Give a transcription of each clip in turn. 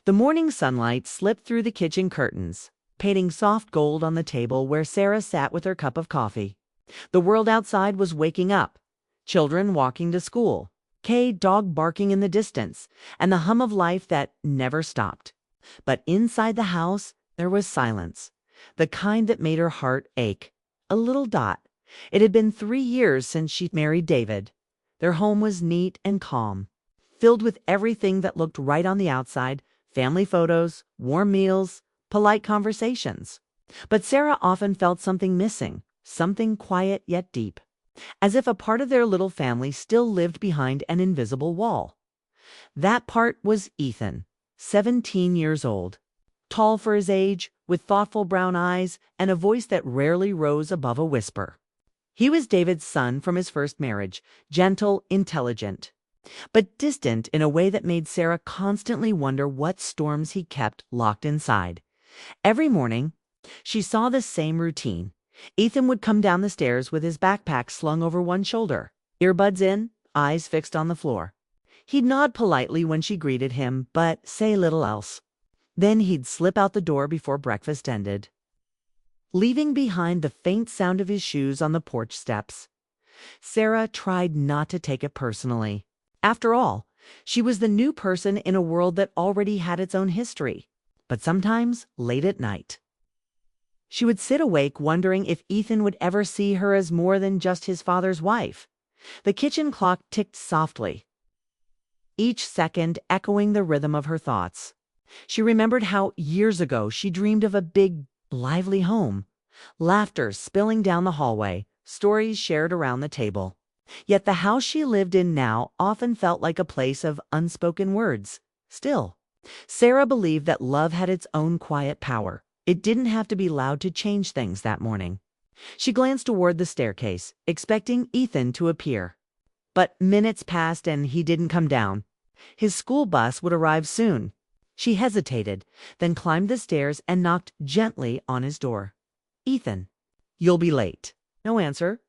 The morning sunlight slipped through the kitchen curtains, painting soft gold on the table where Sarah sat with her cup of coffee. The world outside was waking up. Children walking to school, Kay dog barking in the distance, and the hum of life that never stopped. But inside the house, there was silence, the kind that made her heart ache. A little dot. It had been 3 years since she'd married David. Their home was neat and calm, filled with everything that looked right on the outside: family photos, warm meals, polite conversations. But Sarah often felt something missing, something quiet yet deep, as if a part of their little family still lived behind an invisible wall. That part was Ethan, 17 years old, tall for his age, with thoughtful brown eyes and a voice that rarely rose above a whisper. He was David's son from his first marriage, gentle, intelligent, but distant in a way that made Sarah constantly wonder what storms he kept locked inside. Every morning, she saw the same routine. Ethan would come down the stairs with his backpack slung over one shoulder, earbuds in, eyes fixed on the floor. He'd nod politely when she greeted him, but say little else. Then he'd slip out the door before breakfast ended, leaving behind the faint sound of his shoes on the porch steps. Sarah tried not to take it personally. After all, she was the new person in a world that already had its own history. But sometimes, late at night, she would sit awake wondering if Ethan would ever see her as more than just his father's wife. The kitchen clock ticked softly, each second echoing the rhythm of her thoughts. She remembered how years ago she dreamed of a big, lively home, laughter spilling down the hallway, stories shared around the table. Yet the house she lived in now often felt like a place of unspoken words. Still, Sarah believed that love had its own quiet power. It didn't have to be loud to change things that morning. She glanced toward the staircase, expecting Ethan to appear. But minutes passed and he didn't come down. His school bus would arrive soon. She hesitated, then climbed the stairs and knocked gently on his door. "Ethan, you'll be late." No answer.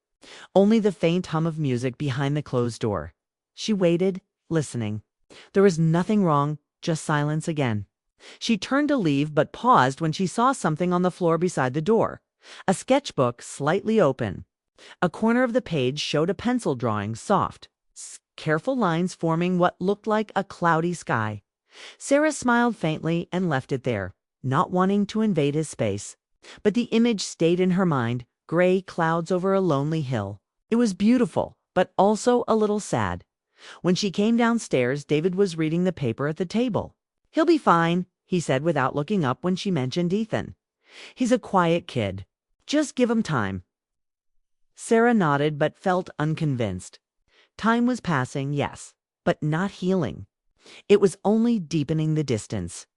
Only the faint hum of music behind the closed door. She waited, listening. There was nothing wrong, just silence again. She turned to leave but paused when she saw something on the floor beside the door. A sketchbook slightly open. A corner of the page showed a pencil drawing, soft, careful lines forming what looked like a cloudy sky. Sarah smiled faintly and left it there, not wanting to invade his space. But the image stayed in her mind, gray clouds over a lonely hill. It was beautiful, but also a little sad. When she came downstairs, David was reading the paper at the table. "He'll be fine," he said without looking up when she mentioned Ethan. "He's a quiet kid. Just give him time." Sarah nodded but felt unconvinced. Time was passing, yes, but not healing. It was only deepening the distance.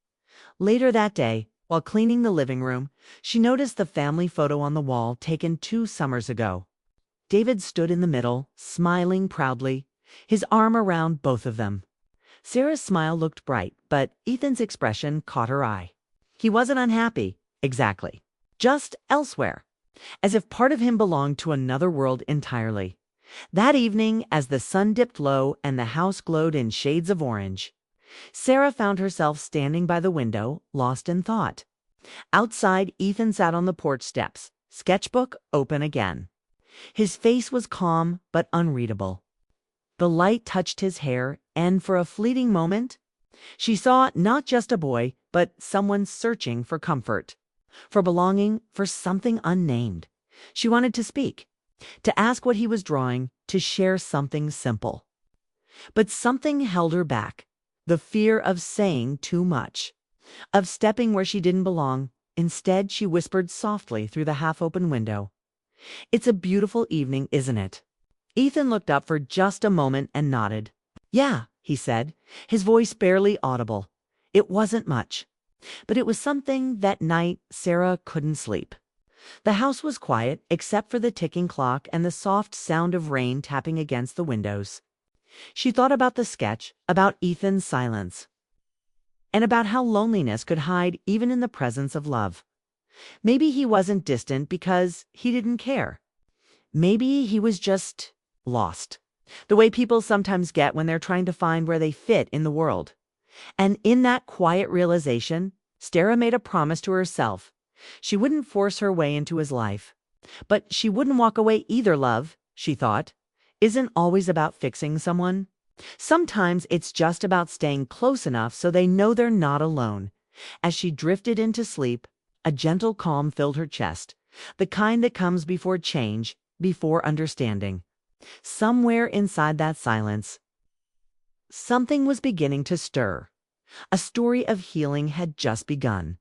Later that day, while cleaning the living room, she noticed the family photo on the wall taken 2 summers ago. David stood in the middle, smiling proudly, his arm around both of them. Sarah's smile looked bright, but Ethan's expression caught her eye. He wasn't unhappy, exactly, just elsewhere, as if part of him belonged to another world entirely. That evening, as the sun dipped low and the house glowed in shades of orange, Sarah found herself standing by the window, lost in thought. Outside, Ethan sat on the porch steps, sketchbook open again. His face was calm but unreadable. The light touched his hair, and for a fleeting moment, she saw not just a boy, but someone searching for comfort, for belonging, for something unnamed. She wanted to speak, to ask what he was drawing, to share something simple. But something held her back. The fear of saying too much, of stepping where she didn't belong. Instead, she whispered softly through the half-open window, "It's a beautiful evening, isn't it?" Ethan looked up for just a moment and nodded. "Yeah," he said, his voice barely audible. It wasn't much, but it was something. That night, Sarah couldn't sleep. The house was quiet, except for the ticking clock and the soft sound of rain tapping against the windows. She thought about the sketch, about Ethan's silence, and about how loneliness could hide even in the presence of love. Maybe he wasn't distant because he didn't care. Maybe he was just lost, the way people sometimes get when they're trying to find where they fit in the world. And in that quiet realization, Sarah made a promise to herself. She wouldn't force her way into his life. But she wouldn't walk away either. Love, she thought, isn't always about fixing someone. Sometimes it's just about staying close enough so they know they're not alone. As she drifted into sleep, a gentle calm filled her chest, the kind that comes before change, before understanding. Somewhere inside that silence, something was beginning to stir. A story of healing had just begun.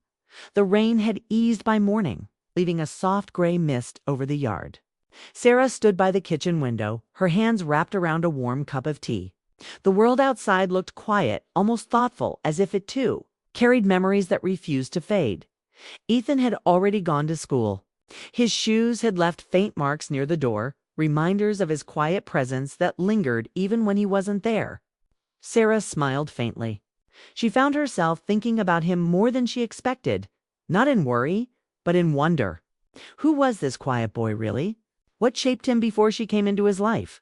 The rain had eased by morning, leaving a soft gray mist over the yard. Sarah stood by the kitchen window, her hands wrapped around a warm cup of tea. The world outside looked quiet, almost thoughtful, as if it too carried memories that refused to fade. Ethan had already gone to school. His shoes had left faint marks near the door, reminders of his quiet presence that lingered even when he wasn't there. Sarah smiled faintly. She found herself thinking about him more than she expected, not in worry, but in wonder. Who was this quiet boy, really? What shaped him before she came into his life?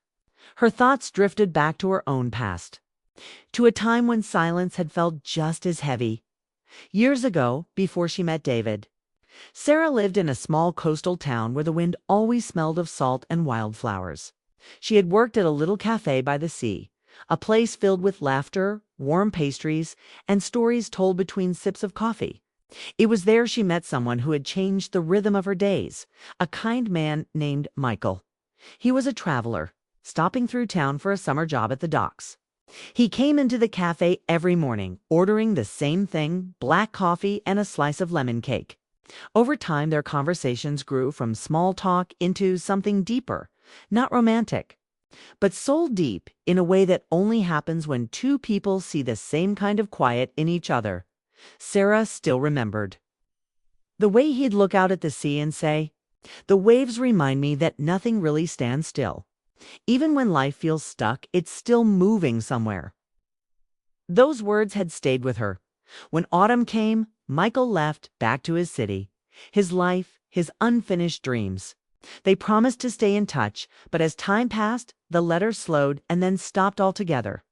Her thoughts drifted back to her own past, to a time when silence had felt just as heavy. Years ago, before she met David, Sarah lived in a small coastal town where the wind always smelled of salt and wildflowers. She had worked at a little cafe by the sea, a place filled with laughter, warm pastries, and stories told between sips of coffee. It was there she met someone who had changed the rhythm of her days, a kind man named Michael. He was a traveler, stopping through town for a summer job at the docks. He came into the cafe every morning, ordering the same thing, black coffee and a slice of lemon cake. Over time, their conversations grew from small talk into something deeper, not romantic, but soul deep in a way that only happens when two people see the same kind of quiet in each other. Sarah still remembered the way he'd look out at the sea and say, "The waves remind me that nothing really stands still. Even when life feels stuck, it's still moving somewhere." Those words had stayed with her. When autumn came, Michael left back to his city, his life, his unfinished dreams. They promised to stay in touch, but as time passed, the letters slowed and then stopped altogether.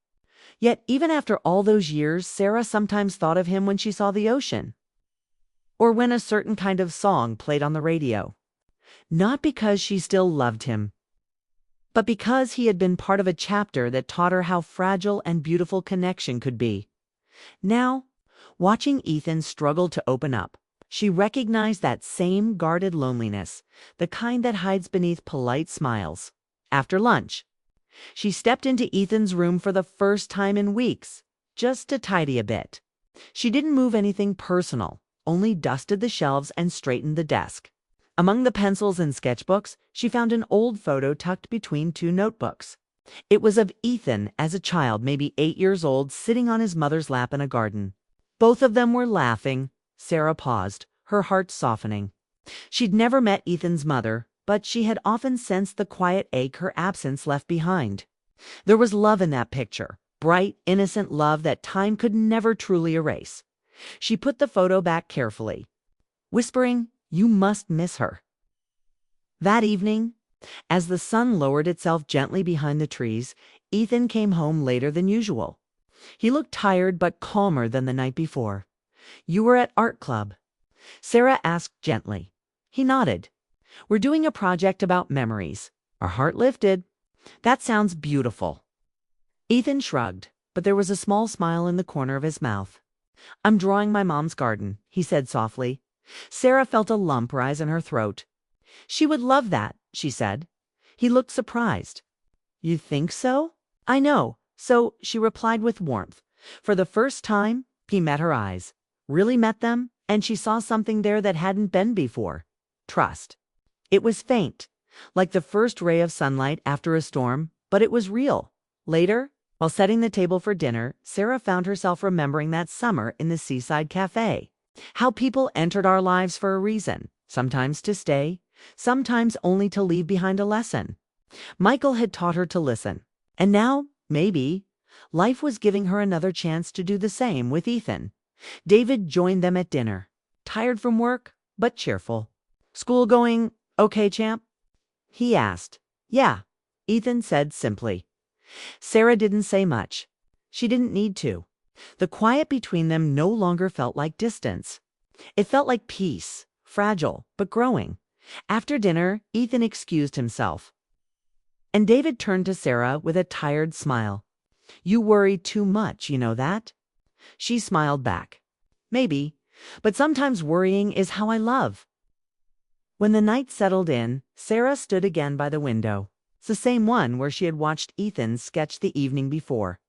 Yet even after all those years, Sarah sometimes thought of him when she saw the ocean, or when a certain kind of song played on the radio. Not because she still loved him, but because he had been part of a chapter that taught her how fragile and beautiful connection could be. Now, watching Ethan struggle to open up, she recognized that same guarded loneliness, the kind that hides beneath polite smiles. After lunch, she stepped into Ethan's room for the first time in weeks, just to tidy a bit. She didn't move anything personal, only dusted the shelves and straightened the desk. Among the pencils and sketchbooks, she found an old photo tucked between two notebooks. It was of Ethan as a child, maybe 8 years old, sitting on his mother's lap in a garden. Both of them were laughing. Sarah paused, her heart softening. She'd never met Ethan's mother, but she had often sensed the quiet ache her absence left behind. There was love in that picture, bright, innocent love that time could never truly erase. She put the photo back carefully, whispering, "You must miss her." That evening, as the sun lowered itself gently behind the trees, Ethan came home later than usual. He looked tired but calmer than the night before. "You were at art club?" Sarah asked gently. He nodded. "We're doing a project about memories." Her heart lifted. "That sounds beautiful." Ethan shrugged, but there was a small smile in the corner of his mouth. "I'm drawing my mom's garden," he said softly. Sarah felt a lump rise in her throat. "She would love that," she said. He looked surprised. "You think so?" "I know." So, she replied with warmth. For the first time, he met her eyes. Really met them, and she saw something there that hadn't been before. Trust. It was faint, like the first ray of sunlight after a storm, but it was real. Later, while setting the table for dinner, Sarah found herself remembering that summer in the seaside cafe. How people entered our lives for a reason, sometimes to stay, sometimes only to leave behind a lesson. Michael had taught her to listen, and now, maybe, life was giving her another chance to do the same with Ethan. David joined them at dinner, tired from work, but cheerful. "School going okay, champ?" he asked. "Yeah," Ethan said simply. Sarah didn't say much. She didn't need to. The quiet between them no longer felt like distance. It felt like peace, fragile, but growing. After dinner, Ethan excused himself, and David turned to Sarah with a tired smile. "You worry too much, you know that?" She smiled back. "Maybe, but sometimes worrying is how I love." When the night settled in, Sarah stood again by the window. It's the same one where she had watched Ethan sketch the evening before.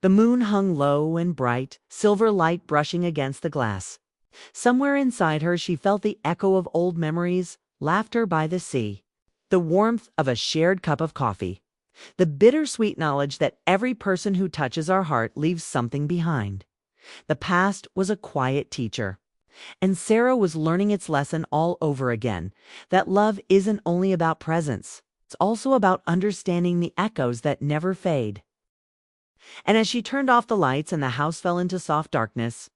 The moon hung low and bright, silver light brushing against the glass. Somewhere inside her she felt the echo of old memories, laughter by the sea, the warmth of a shared cup of coffee, the bittersweet knowledge that every person who touches our heart leaves something behind. The past was a quiet teacher, and Sarah was learning its lesson all over again, that love isn't only about presence, it's also about understanding the echoes that never fade. And as she turned off the lights and the house fell into soft darkness,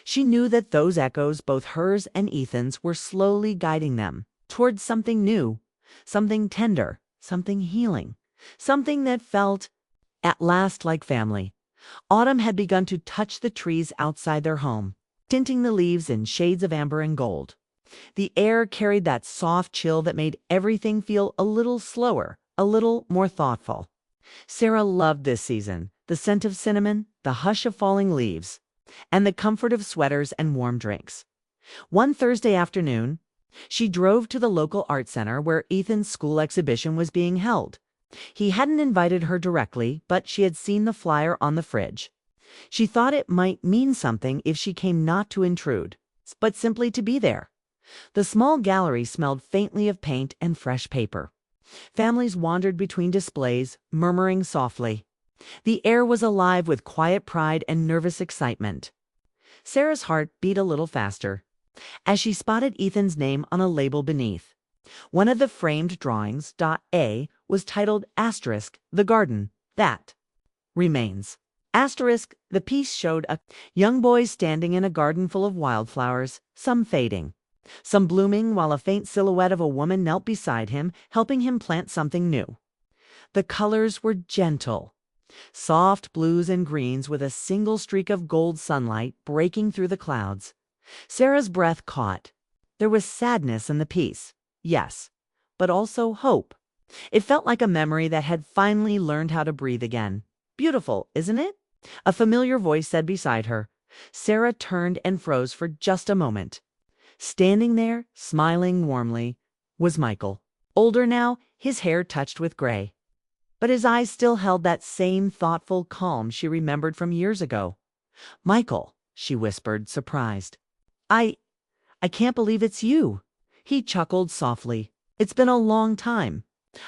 she knew that those echoes, both hers and Ethan's, were slowly guiding them towards something new, something tender, something healing, something that felt, at last, like family. Autumn had begun to touch the trees outside their home, tinting the leaves in shades of amber and gold. The air carried that soft chill that made everything feel a little slower, a little more thoughtful. Sarah loved this season, the scent of cinnamon, the hush of falling leaves, and the comfort of sweaters and warm drinks. One Thursday afternoon, she drove to the local art center where Ethan's school exhibition was being held. He hadn't invited her directly, but she had seen the flyer on the fridge. She thought it might mean something if she came not to intrude, but simply to be there. The small gallery smelled faintly of paint and fresh paper. Families wandered between displays, murmuring softly. The air was alive with quiet pride and nervous excitement. Sarah's heart beat a little faster as she spotted Ethan's name on a label beneath. One of the framed drawings, .A, was titled Asterisk, the garden, that remains. Asterisk, the piece showed a young boy standing in a garden full of wildflowers, some fading, some blooming, while a faint silhouette of a woman knelt beside him, helping him plant something new. The colors were gentle, soft blues and greens with a single streak of gold sunlight breaking through the clouds. Sarah's breath caught. There was sadness in the piece, yes, but also hope. It felt like a memory that had finally learned how to breathe again. "Beautiful, isn't it?" a familiar voice said beside her. Sarah turned and froze for just a moment. Standing there, smiling warmly, was Michael. Older now, his hair touched with gray, but his eyes still held that same thoughtful calm she remembered from years ago. "Michael," she whispered, surprised. I can't believe it's you." He chuckled softly. "It's been a long time.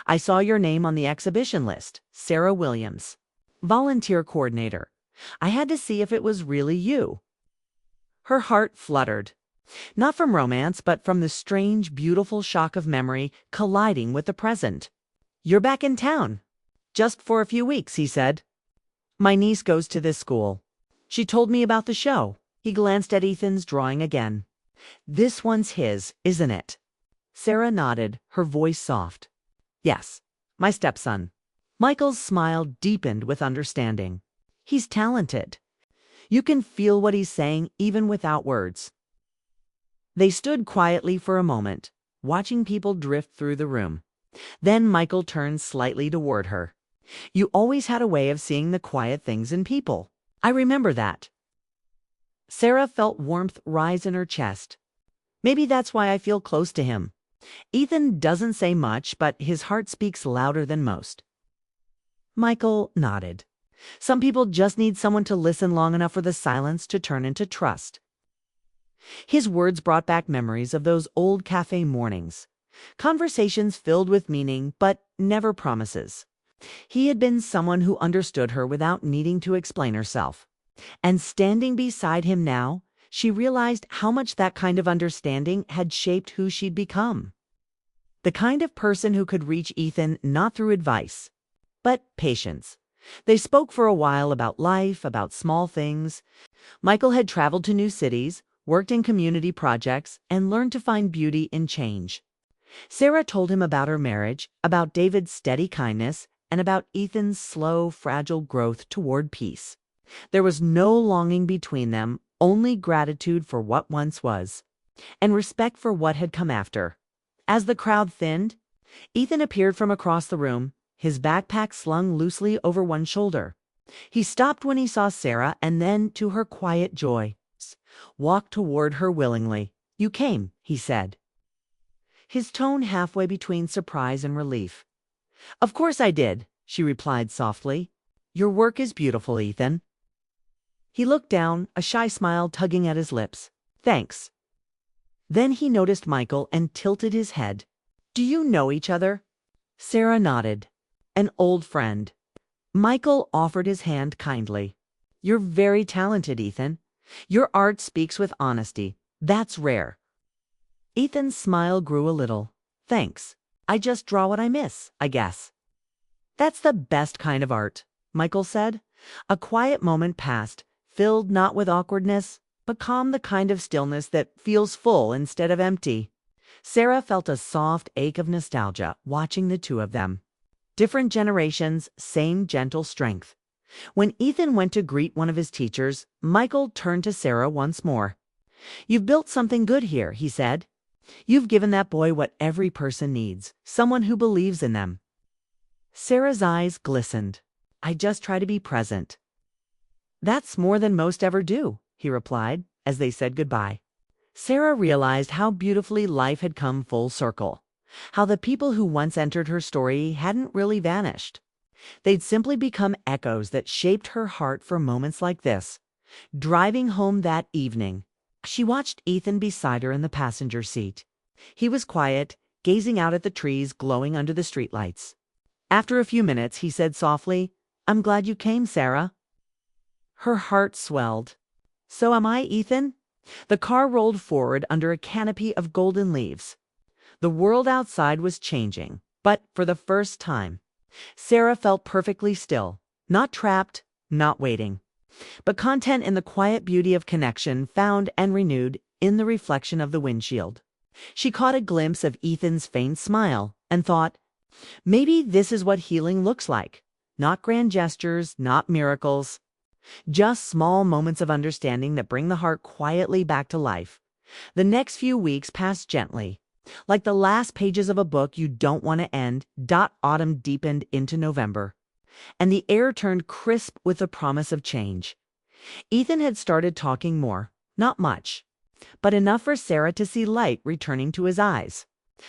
I saw your name on the exhibition list, Sarah Williams, volunteer coordinator. I had to see if it was really you." Her heart fluttered, not from romance, but from the strange, beautiful shock of memory colliding with the present. "You're back in town." "Just for a few weeks," he said. "My niece goes to this school. She told me about the show." He glanced at Ethan's drawing again. "This one's his, isn't it?" Sarah nodded, her voice soft. "Yes, my stepson." Michael's smile deepened with understanding. "He's talented. You can feel what he's saying even without words." They stood quietly for a moment, watching people drift through the room. Then Michael turned slightly toward her. "You always had a way of seeing the quiet things in people. I remember that." Sarah felt warmth rise in her chest. "Maybe that's why I feel close to him. Ethan doesn't say much, but his heart speaks louder than most." Michael nodded. Some people just need someone to listen long enough for the silence to turn into trust. His words brought back memories of those old cafe mornings. Conversations filled with meaning, but never promises. He had been someone who understood her without needing to explain herself. And standing beside him now, she realized how much that kind of understanding had shaped who she'd become. The kind of person who could reach Ethan not through advice, but patience. They spoke for a while about life, about small things. Michael had traveled to new cities, worked in community projects, and learned to find beauty in change. Sarah told him about her marriage, about David's steady kindness, and about Ethan's slow, fragile growth toward peace. There was no longing between them, only gratitude for what once was, and respect for what had come after. As the crowd thinned, Ethan appeared from across the room, his backpack slung loosely over one shoulder. He stopped when he saw Sarah and then, to her quiet joy, walked toward her willingly. "You came," he said, his tone halfway between surprise and relief. "Of course I did," she replied softly. "Your work is beautiful, Ethan." He looked down, a shy smile tugging at his lips. "Thanks." Then he noticed Michael and tilted his head. "Do you know each other?" Sarah nodded. "An old friend." Michael offered his hand kindly. "You're very talented, Ethan. Your art speaks with honesty. That's rare." Ethan's smile grew a little. "Thanks. I just draw what I miss, I guess." "That's the best kind of art," Michael said. A quiet moment passed, filled not with awkwardness, but calm, the kind of stillness that feels full instead of empty. Sarah felt a soft ache of nostalgia watching the two of them. Different generations, same gentle strength. When Ethan went to greet one of his teachers, Michael turned to Sarah once more. "You've built something good here," he said. "You've given that boy what every person needs, someone who believes in them." Sarah's eyes glistened. "I just try to be present." "That's more than most ever do," he replied, as they said goodbye. Sarah realized how beautifully life had come full circle, how the people who once entered her story hadn't really vanished. They'd simply become echoes that shaped her heart for moments like this. Driving home that evening, she watched Ethan beside her in the passenger seat. He was quiet, gazing out at the trees glowing under the streetlights. After a few minutes, he said softly, "I'm glad you came, Sarah." Her heart swelled. "So am I, Ethan." The car rolled forward under a canopy of golden leaves. The world outside was changing, but for the first time, Sarah felt perfectly still, not trapped, not waiting, but content in the quiet beauty of connection found and renewed in the reflection of the windshield. She caught a glimpse of Ethan's faint smile and thought, maybe this is what healing looks like. Not grand gestures, not miracles, just small moments of understanding that bring the heart quietly back to life. The next few weeks passed gently, like the last pages of a book you don't want to end. Autumn deepened into November, and the air turned crisp with the promise of change. Ethan had started talking more, not much, but enough for Sarah to see light returning to his eyes.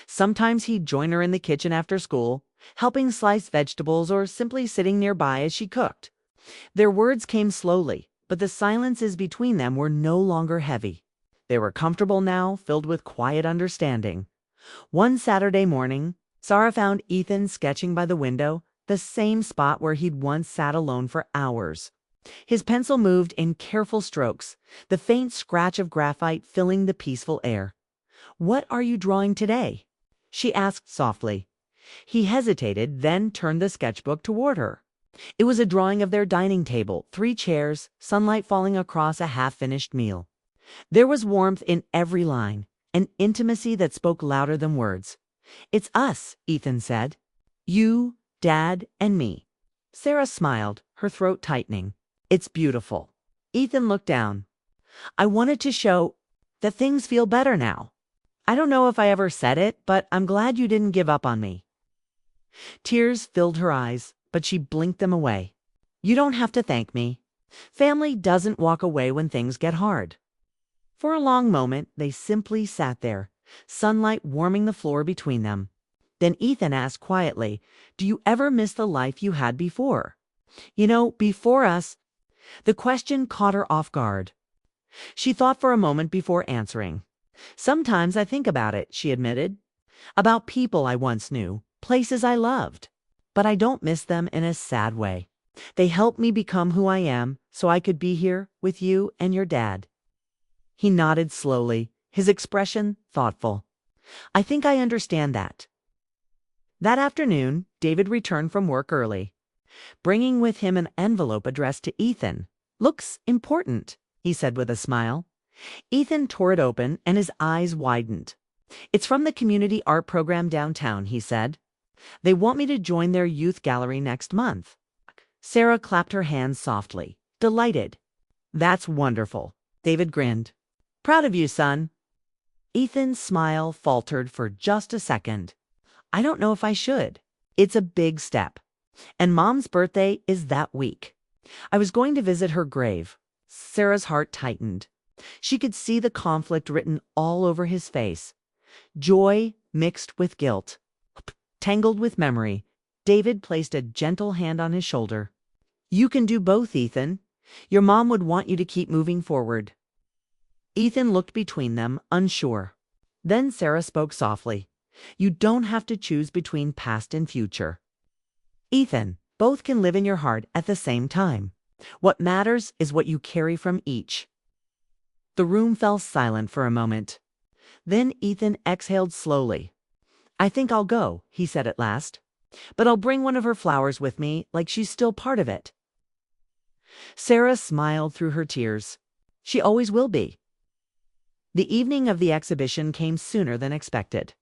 Sometimes he'd join her in the kitchen after school, helping slice vegetables or simply sitting nearby as she cooked. Their words came slowly, but the silences between them were no longer heavy. They were comfortable now, filled with quiet understanding. One Saturday morning, Sarah found Ethan sketching by the window, the same spot where he'd once sat alone for hours. His pencil moved in careful strokes, the faint scratch of graphite filling the peaceful air. "What are you drawing today?" she asked softly. He hesitated, then turned the sketchbook toward her. It was a drawing of their dining table, 3 chairs, sunlight falling across a half-finished meal. There was warmth in every line, an intimacy that spoke louder than words. "It's us," Ethan said. "You, Dad, and me." Sarah smiled, her throat tightening. "It's beautiful." Ethan looked down. "I wanted to show that things feel better now. I don't know if I ever said it, but I'm glad you didn't give up on me." Tears filled her eyes, but she blinked them away. "You don't have to thank me. Family doesn't walk away when things get hard." For a long moment, they simply sat there, sunlight warming the floor between them. Then Ethan asked quietly, "Do you ever miss the life you had before? Before us?" The question caught her off guard. She thought for a moment before answering. "Sometimes I think about it," she admitted. "About people I once knew, places I loved. But I don't miss them in a sad way. They helped me become who I am, so I could be here with you and your dad." He nodded slowly, his expression thoughtful. "I think I understand that." That afternoon, David returned from work early, bringing with him an envelope addressed to Ethan. "Looks important," he said with a smile. Ethan tore it open, and his eyes widened. "It's from the community art program downtown," he said. "They want me to join their youth gallery next month." Sarah clapped her hands softly. Delighted. That's wonderful. David grinned. Proud of you, son. Ethan's smile faltered for just a second. I don't know if I should. It's a big step. And Mom's birthday is that week. I was going to visit her grave. Sarah's heart tightened. She could see the conflict written all over his face. Joy mixed with guilt. Tangled with memory, David placed a gentle hand on his shoulder. You can do both, Ethan. Your mom would want you to keep moving forward. Ethan looked between them, unsure. Then Sarah spoke softly. You don't have to choose between past and future. Ethan, both can live in your heart at the same time. What matters is what you carry from each. The room fell silent for a moment. Then Ethan exhaled slowly. I think I'll go, he said at last. But I'll bring one of her flowers with me, like she's still part of it. Sarah smiled through her tears. She always will be. The evening of the exhibition came sooner than expected.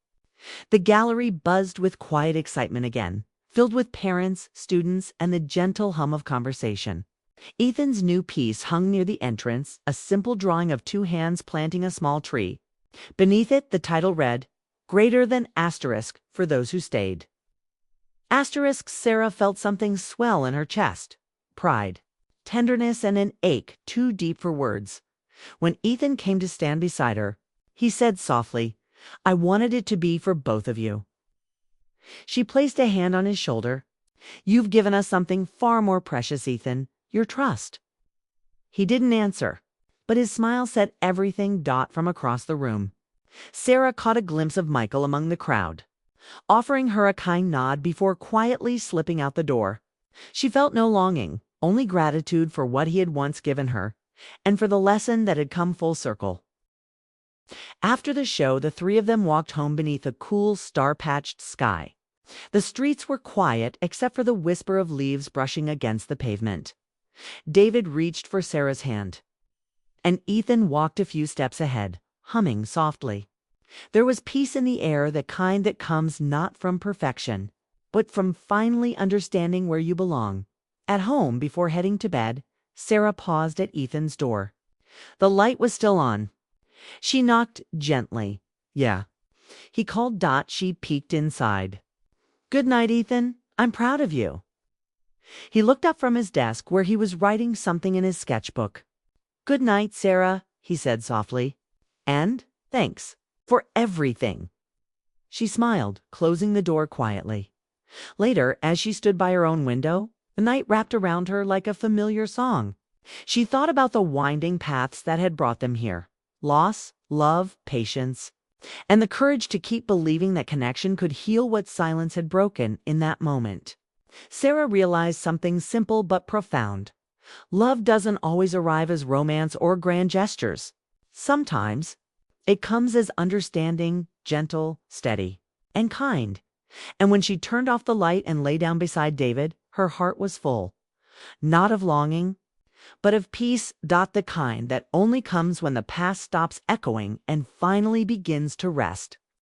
The gallery buzzed with quiet excitement again, filled with parents, students, and the gentle hum of conversation. Ethan's new piece hung near the entrance, a simple drawing of two hands planting a small tree. Beneath it, the title read, Greater than asterisk for those who stayed. Asterisk, Sarah felt something swell in her chest. Pride, tenderness, and an ache too deep for words. When Ethan came to stand beside her, he said softly, I wanted it to be for both of you. She placed a hand on his shoulder. You've given us something far more precious, Ethan, your trust. He didn't answer, but his smile said everything from across the room. Sarah caught a glimpse of Michael among the crowd, offering her a kind nod before quietly slipping out the door. She felt no longing, only gratitude for what he had once given her, and for the lesson that had come full circle. After the show, the three of them walked home beneath a cool, star-patched sky. The streets were quiet except for the whisper of leaves brushing against the pavement. David reached for Sarah's hand, and Ethan walked a few steps ahead, humming softly. There was peace in the air, the kind that comes not from perfection, but from finally understanding where you belong. At home, before heading to bed, Sarah paused at Ethan's door. The light was still on. She knocked gently. Yeah. He called Dot. She peeked inside. Good night, Ethan. I'm proud of you. He looked up from his desk where he was writing something in his sketchbook. Good night, Sarah, he said softly. And thanks for everything. She smiled, closing the door quietly. Later, as she stood by her own window, the night wrapped around her like a familiar song. She thought about the winding paths that had brought them here. Loss, love, patience, and the courage to keep believing that connection could heal what silence had broken in that moment. Sarah realized something simple but profound. Love doesn't always arrive as romance or grand gestures. Sometimes it comes as understanding, gentle, steady, and kind. And when she turned off the light and lay down beside David, her heart was full. Not of longing, but of peace. The kind that only comes when the past stops echoing and finally begins to rest.